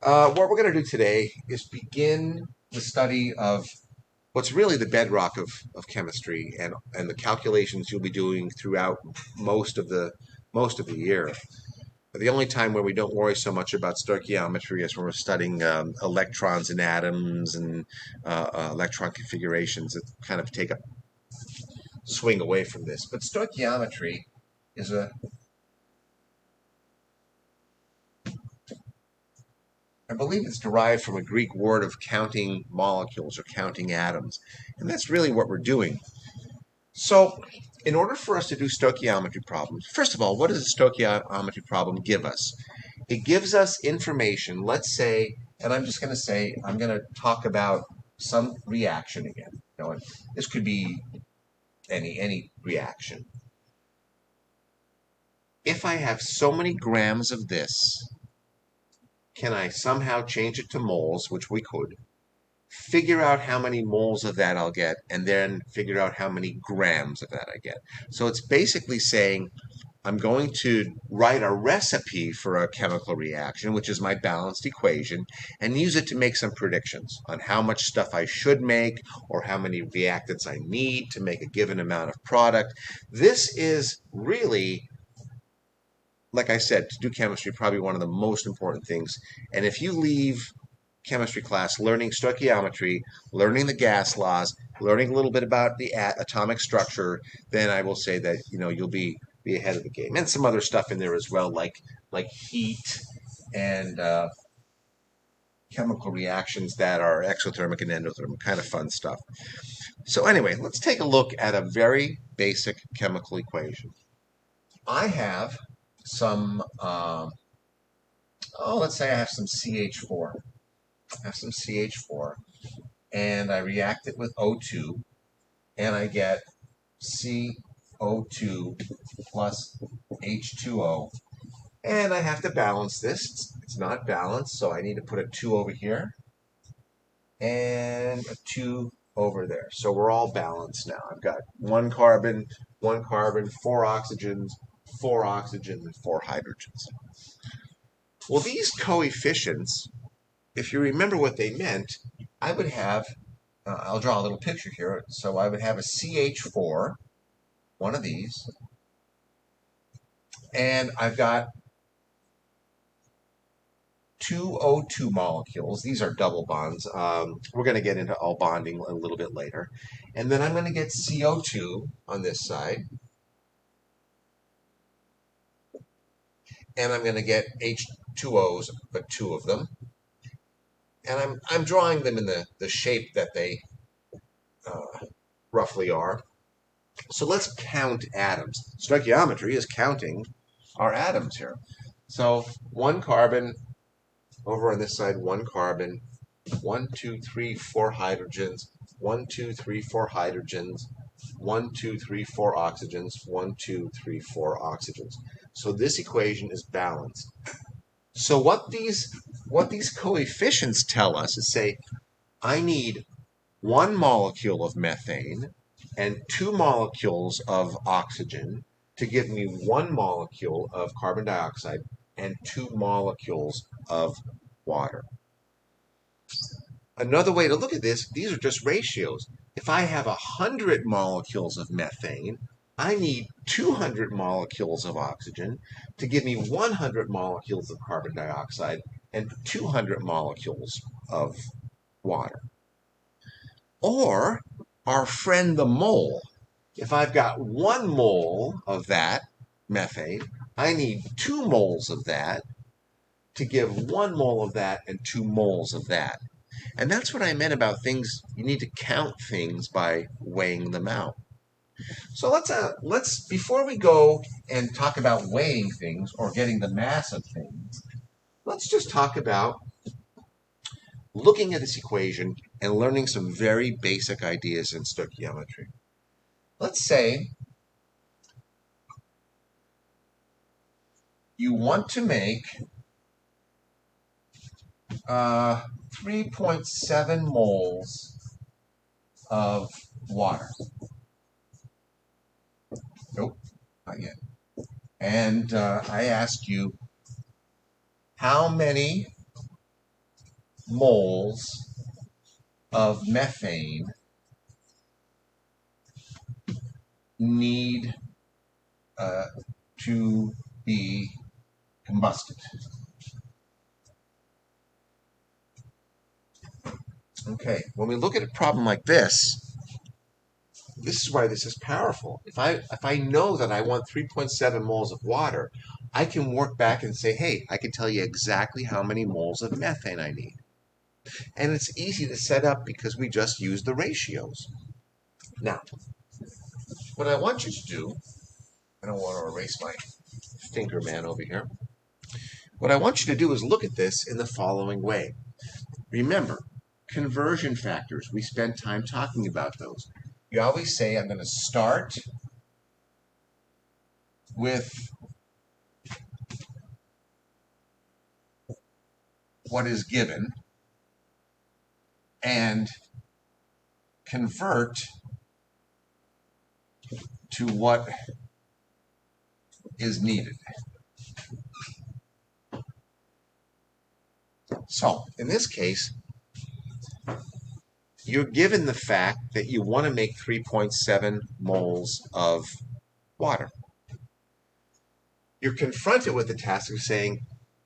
What we're going to do today is begin the study of what's really the bedrock of chemistry and the calculations you'll be doing throughout most of the most of the year. The only time where we don't worry so much about stoichiometry is when we're studying electrons and atoms and electron configurations that kind of take a swing away from this. But stoichiometry is a I believe it's derived from a Greek word of counting molecules or counting atoms. And that's really what we're doing. So, in order for us to do stoichiometry problems, first of all, what does a stoichiometry problem give us? It gives us information, let's say, and I'm just going to say, I'm going to talk about some reaction again. This could be any reaction. If I have so many grams of this, can I somehow change it to moles, which we could, figure out how many moles of that I'll get, and then figure out how many grams of that I get. So it's basically saying I'm going to write a recipe for a chemical reaction, which is my balanced equation, and use it to make some predictions on how much stuff I should make or how many reactants I need to make a given amount of product. This is really, like I said, to do chemistry, probably one of the most important things. And if you leave chemistry class learning stoichiometry, learning the gas laws, learning a little bit about the atomic structure, then I will say that you'll be ahead of the game. And some other stuff in there as well, like heat and chemical reactions that are exothermic and endothermic, kind of fun stuff. So anyway, let's take a look at a very basic chemical equation. I have some, let's say I have some CH4. I have some CH4, and I react it with O2, and I get CO2 plus H2O. And I have to balance this. It's not balanced, so I need to put a 2 over here and a 2 over there. So we're all balanced now. I've got one carbon, 4 oxygens, 4 oxygens, and 4 hydrogens. Well, these coefficients, if you remember what they meant, I would have, I'll draw a little picture here. So I would have a CH4, one of these, and I've got two O2 molecules. These are double bonds. We're going to get into all bonding a little bit later. And then I'm going to get CO2 on this side. And I'm going to get H2Os, but two of them. And I'm drawing them in the shape that they roughly are. So let's count atoms. Stoichiometry is counting our atoms here. So one carbon, over on this side, one carbon, 1, 2, 3, 4 hydrogens, 1, 2, 3, 4 hydrogens, 1, 2, 3, 4 oxygens, 1, 2, 3, 4 oxygens. So this equation is balanced. So what these coefficients tell us is say, I need 1 molecule of methane and 2 molecules of oxygen to give me 1 molecule of carbon dioxide and 2 molecules of water. Another way to look at this, these are just ratios. If I have 100 molecules of methane, I need 200 molecules of oxygen to give me 100 molecules of carbon dioxide and 200 molecules of water. Or our friend the mole. If I've got 1 mole of that methane, I need 2 moles of that to give 1 mole of that and 2 moles of that. And that's what I meant about things. You need to count things by weighing them out. So let's before we go and talk about weighing things or getting the mass of things, let's just talk about looking at this equation and learning some very basic ideas in stoichiometry. Let's say you want to make 3.7 moles of water. Nope, not yet. And I ask you, how many moles of methane need to be combusted. Okay, when we look at a problem like this is why this is powerful. If I know that I want 3.7 moles of water, I can work back and say, hey, I can tell you exactly how many moles of methane I need. And it's easy to set up because we just use the ratios. Now, what I want you to do, I don't want to erase my finger man over here. What I want you to do is look at this in the following way. Remember, conversion factors, we spend time talking about those. You always say, I'm going to start with what is given and convert to what is needed. So, in this case, you're given the fact that you want to make 3.7 moles of water. You're confronted with the task of saying,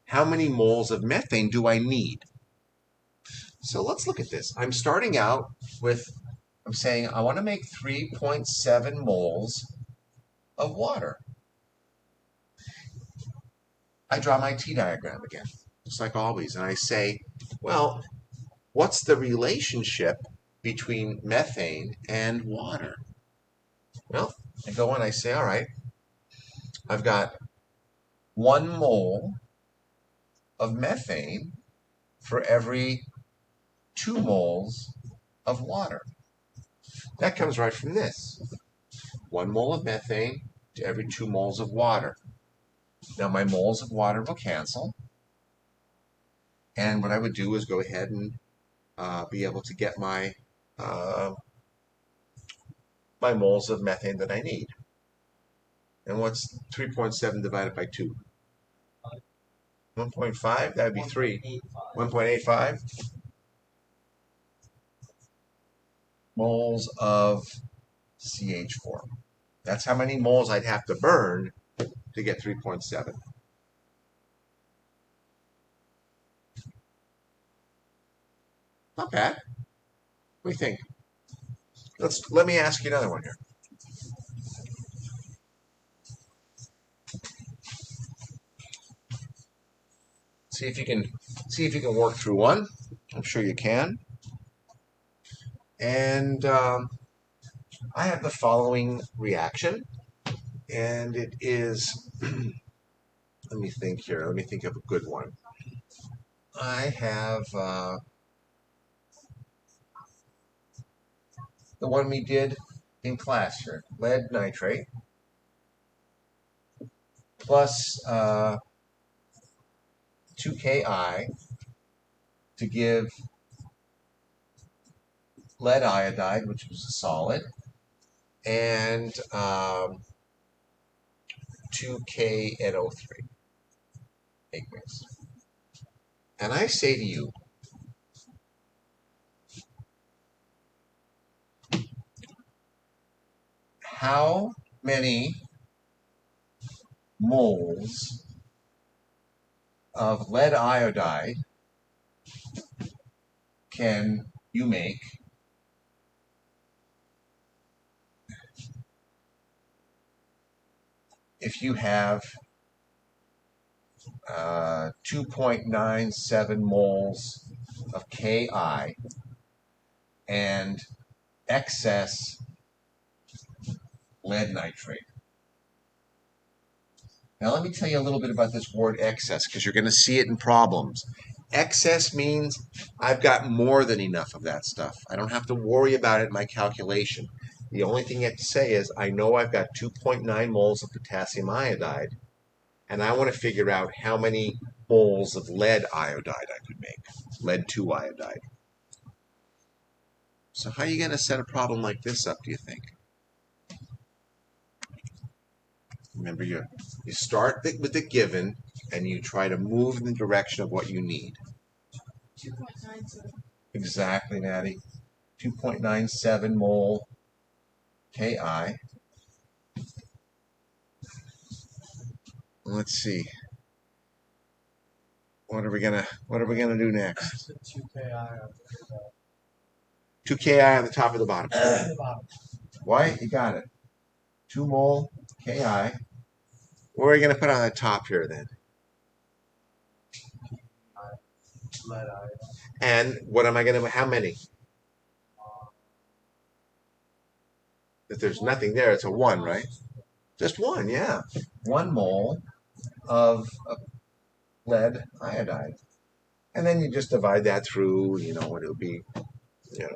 how many moles of methane do I need? So let's look at this. I'm starting out with, I'm saying I want to make 3.7 moles of water. I draw my T-diagram again, just like always, and I say, well, what's the relationship between methane and water? Well, I go and I say, all right, I've got 1 mole of methane for every 2 moles of water. That comes right from this. 1 mole of methane to every 2 moles of water. Now my moles of water will cancel. And what I would do is go ahead and be able to get my my moles of methane that I need. And what's 3.7 divided by 2? 1.5? That would be 3. 1.85 moles of CH4. That's how many moles I'd have to burn to get 3.7. Not bad. What do you think? Let me ask you another one here. See if you can work through one. I'm sure you can. And I have the following reaction, and it is. Let me think here. Let me think of a good one. I have the one we did in class here: lead nitrate plus 2Ki to give lead iodide, which was a solid, and 2KNO3 aqueous. And I say to you, how many moles of lead iodide can you make if you have 2.97 moles of Ki and excess lead nitrate? Now let me tell you a little bit about this word excess, because you're going to see it in problems. Excess means I've got more than enough of that stuff. I don't have to worry about it in my calculation. The only thing you have to say is I know I've got 2.9 moles of potassium iodide, and I want to figure out how many moles of lead iodide I could make, lead 2 iodide. So how are you going to set a problem like this up, do you think? Remember, you start with the given, and you try to move in the direction of what you need. 2.97. Exactly, Natty. 2.97 mole Ki. Let's see. What are we gonna do next? 2 Ki on the top of the bottom. Why? You got it. 2 mole Ki. What are you gonna put on the top here then? Lead And what am I gonna? How many? If there's nothing there, it's a 1, right? Just 1, yeah. 1 mole of lead iodide. And then you just divide that through, what it'll be, a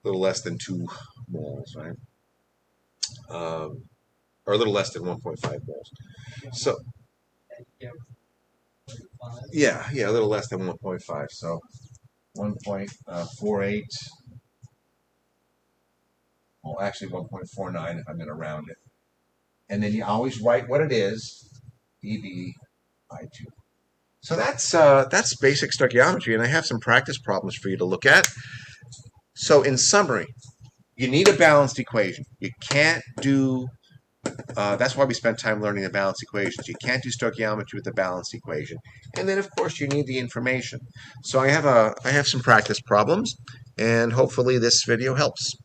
little less than 2 moles, right? Or a little less than 1.5 moles. So, yeah, a little less than 1.5. So 1.48, well, actually 1.49 if I'm going to round it. And then you always write what it is, EBI2. So that's basic stoichiometry, and I have some practice problems for you to look at. So in summary, you need a balanced equation. You can't do, that's why we spent time learning the balanced equations. You can't do stoichiometry with the balanced equation. And then, of course, you need the information. So I have some practice problems, and hopefully this video helps.